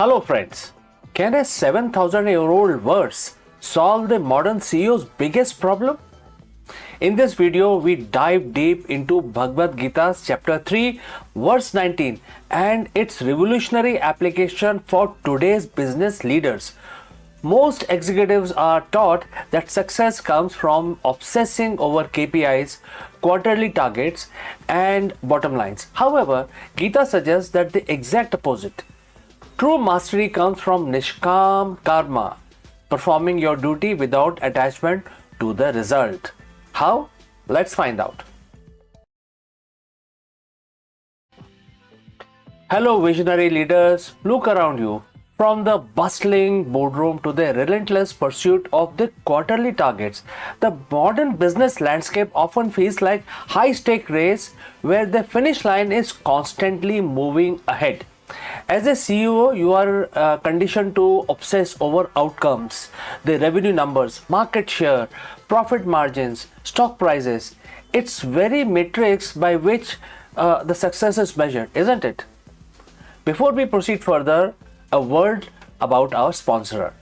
Hello friends, can a 7,000-year-old verse solve the modern CEO's biggest problem? In this video, we dive deep into Bhagavad Gita's chapter 3, verse 19 and its revolutionary application for today's business leaders. Most executives are taught that success comes from obsessing over KPIs, quarterly targets, and bottom lines. However, Gita suggests that the exact opposite. True mastery comes from Nishkam Karma, performing your duty without attachment to the result. How? Let's find out. Hello visionary leaders, look around you. From the bustling boardroom to the relentless pursuit of the quarterly targets, the modern business landscape often feels like high-stake race where the finish line is constantly moving ahead. As a CEO, you are conditioned to obsess over outcomes, the revenue numbers, market share, profit margins, stock prices. It's very matrix by which the success is measured, isn't it? Before we proceed further, a word about our sponsor.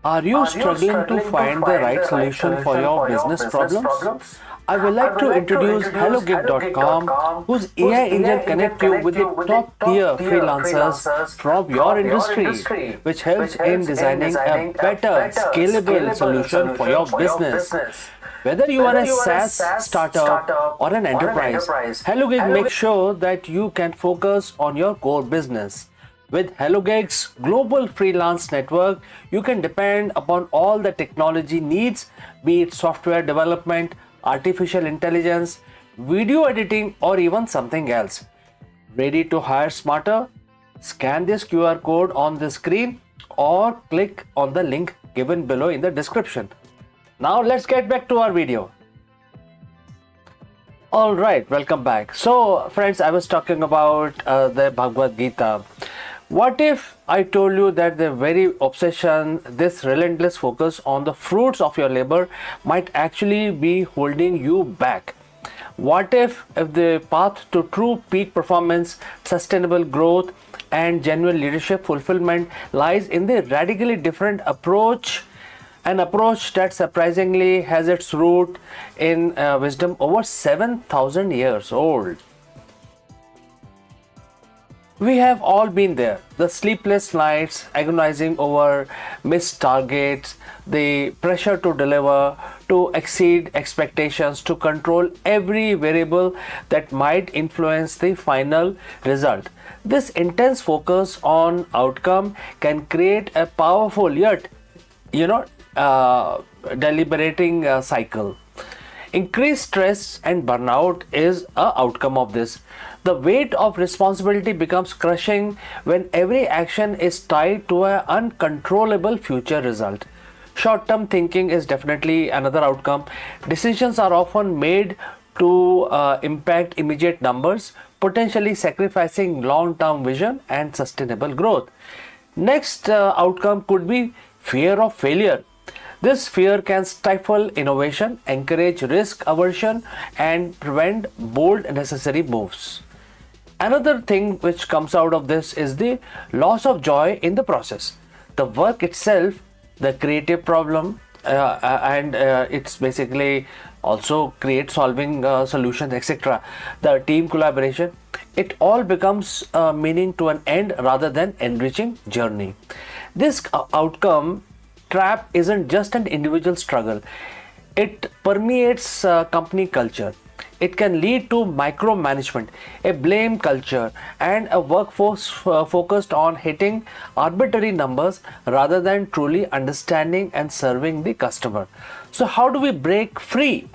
Are you struggling to find the right solution for your business problems? I would like to introduce HelloGig.com, whose AI engine connects you with the top-tier freelancers from your industry, which helps in designing a better, scalable solution for your business. Whether you are a SaaS startup or an enterprise, HelloGig makes sure that you can focus on your core business. With HelloGig's global freelance network, you can depend upon all the technology needs, be it software development, artificial intelligence, video editing, or even something else. Ready to hire smarter? Scan this QR code on the screen or click on the link given below in the description. Now let's get back to our video. Alright, welcome back. So friends, I was talking about the Bhagavad Gita. What if I told you that the very obsession, this relentless focus on the fruits of your labor might actually be holding you back? What if the path to true peak performance, sustainable growth, and genuine leadership fulfillment lies in the radically different approach, an approach that surprisingly has its root in wisdom over 7,000 years old? We have all been there. The sleepless nights, agonizing over missed targets, the pressure to deliver, to exceed expectations, to control every variable that might influence the final result. This intense focus on outcome can create a powerful yet, deliberating cycle. Increased stress and burnout is an outcome of this. The weight of responsibility becomes crushing when every action is tied to an uncontrollable future result. Short-term thinking is definitely another outcome. Decisions are often made to impact immediate numbers, potentially sacrificing long-term vision and sustainable growth. Next outcome could be fear of failure. This fear can stifle innovation, encourage risk aversion, and prevent bold necessary moves. Another thing which comes out of this is the loss of joy in the process. The work itself, the creative problem, and it's basically also create solving solutions, etc. The team collaboration, it all becomes meaning to an end rather than enriching journey. This outcome trap isn't just an individual struggle. It permeates company culture. It can lead to micromanagement, a blame culture, and a workforce focused on hitting arbitrary numbers rather than truly understanding and serving the customer. So how do we break free?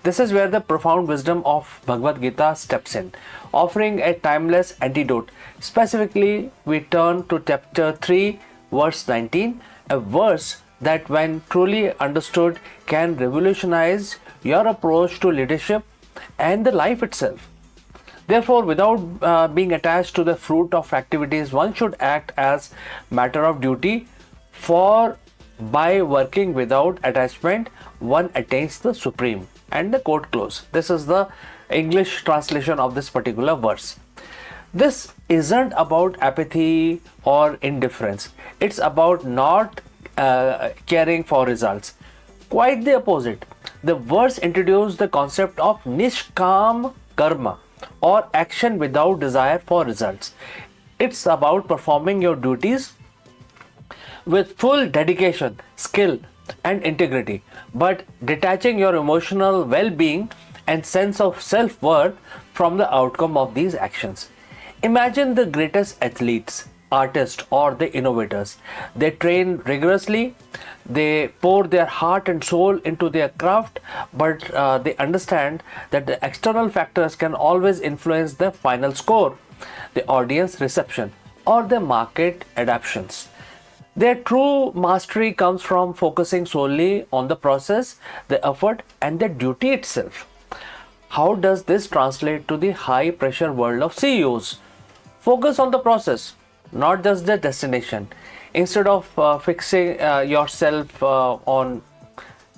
This is where the profound wisdom of Bhagavad Gita steps in, offering a timeless antidote. Specifically, we turn to chapter 3, verse 19, a verse that when truly understood can revolutionize your approach to leadership and the life itself. Therefore, without being attached to the fruit of activities, one should act as matter of duty, for by working without attachment, one attains the supreme. And the quote close. This is the English translation of this particular verse. This isn't about apathy or indifference. It's about not caring for results. Quite the opposite. The verse introduced the concept of nishkam karma, or action without desire for results. It's about performing your duties with full dedication, skill, and integrity, but detaching your emotional well being and sense of self worth from the outcome of these actions. Imagine the greatest athletes, artists, or the innovators. They train rigorously, they pour their heart and soul into their craft, but they understand that the external factors can always influence the final score, the audience reception, or the market adaptations. Their true mastery comes from focusing solely on the process, the effort, and the duty itself. How does this translate to the high pressure world of CEOs? Focus on the process, not just the destination. Instead of fixing yourself on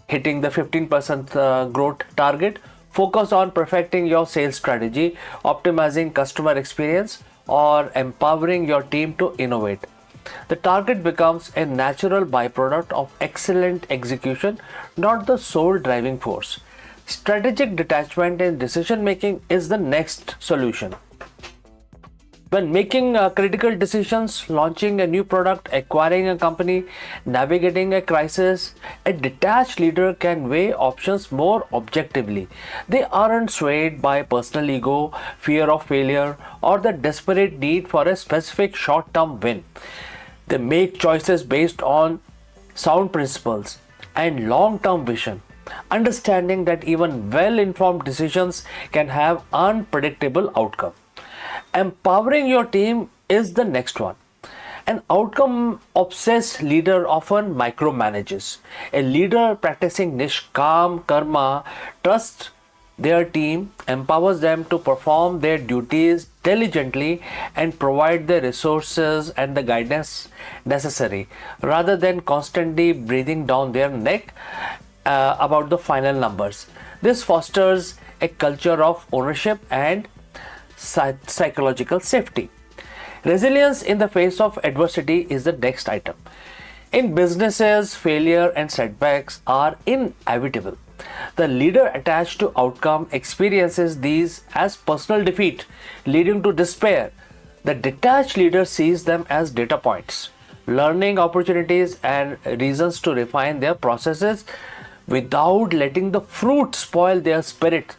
hitting the 15% growth target, focus on perfecting your sales strategy, optimizing customer experience, or empowering your team to innovate. The target becomes a natural byproduct of excellent execution, not the sole driving force. Strategic detachment in decision making is the next solution. When making critical decisions, launching a new product, acquiring a company, navigating a crisis, a detached leader can weigh options more objectively. They aren't swayed by personal ego, fear of failure, or the desperate need for a specific short term win. They make choices based on sound principles and long term vision, understanding that even well informed decisions can have unpredictable outcomes. Empowering your team is the next one. An outcome obsessed leader often micromanages. A leader practicing nishkam karma trusts their team, empowers them to perform their duties diligently, and provide the resources and the guidance necessary rather than constantly breathing down their neck about the final numbers. This fosters a culture of ownership and psychological safety. Resilience in the face of adversity is the next item. In businesses, failure and setbacks are inevitable. The leader attached to outcome experiences these as personal defeat, leading to despair. The detached leader sees them as data points, learning opportunities, and reasons to refine their processes without letting the fruit spoil their spirit.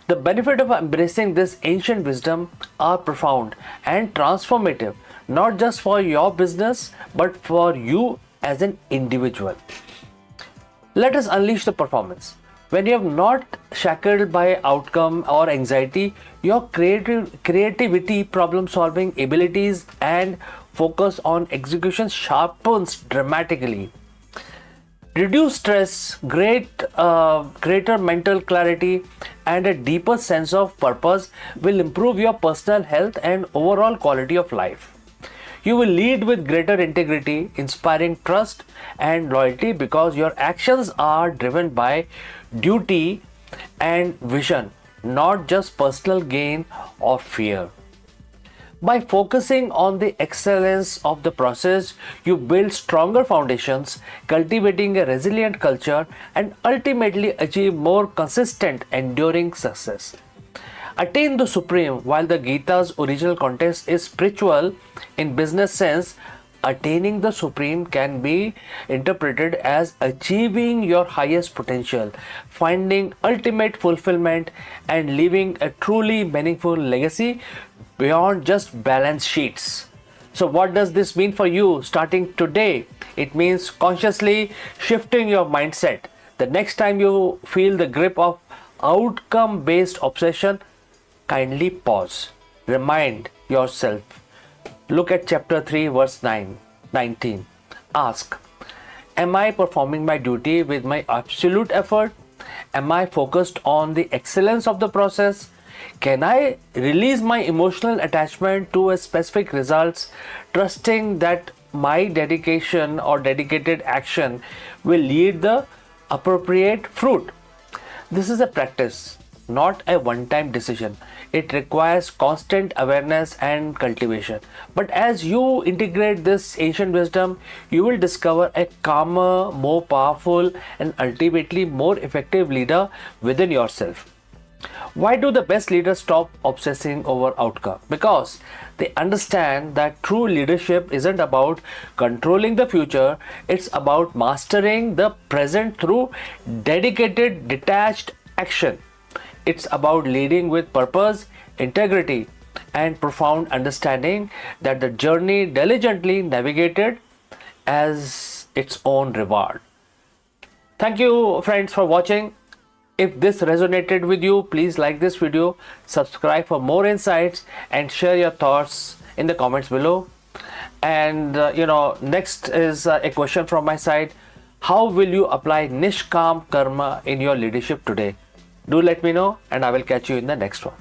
The benefit of embracing this ancient wisdom are profound and transformative, not just for your business, but for you as an individual. Let us unleash the performance. When you have not shackled by outcome or anxiety, your creativity, problem solving abilities, and focus on execution sharpens dramatically. Reduce stress, greater mental clarity, and a deeper sense of purpose will improve your personal health and overall quality of life. You will lead with greater integrity, inspiring trust and loyalty because your actions are driven by duty and vision, not just personal gain or fear. By focusing on the excellence of the process, you build stronger foundations, cultivating a resilient culture, and ultimately achieve more consistent, enduring success. Attain the supreme. While the Gita's original context is spiritual, in business sense, attaining the supreme can be interpreted as achieving your highest potential, finding ultimate fulfillment, and leaving a truly meaningful legacy beyond just balance sheets. So, what does this mean for you starting today? It means consciously shifting your mindset. The next time you feel the grip of outcome based obsession, kindly pause. Remind yourself. Look at chapter 3, verse 19. Ask, am I performing my duty with my absolute effort? Am I focused on the excellence of the process? Can I release my emotional attachment to a specific results, trusting that my dedication or dedicated action will lead the appropriate fruit? This is a practice. not a one-time decision. It requires constant awareness and cultivation. But as you integrate this ancient wisdom, you will discover a calmer, more powerful, and ultimately more effective leader within yourself. Why do the best leaders stop obsessing over outcome? Because they understand that true leadership isn't about controlling the future, it's about mastering the present through dedicated, detached action. It's about leading with purpose, integrity, and profound understanding that the journey diligently navigated as its own reward. Thank you, friends, for watching. If this resonated with you, please like this video, subscribe for more insights, and share your thoughts in the comments below. And next is a question from my side. How will you apply Nishkam Karma in your leadership today? Do let me know, and I will catch you in the next one.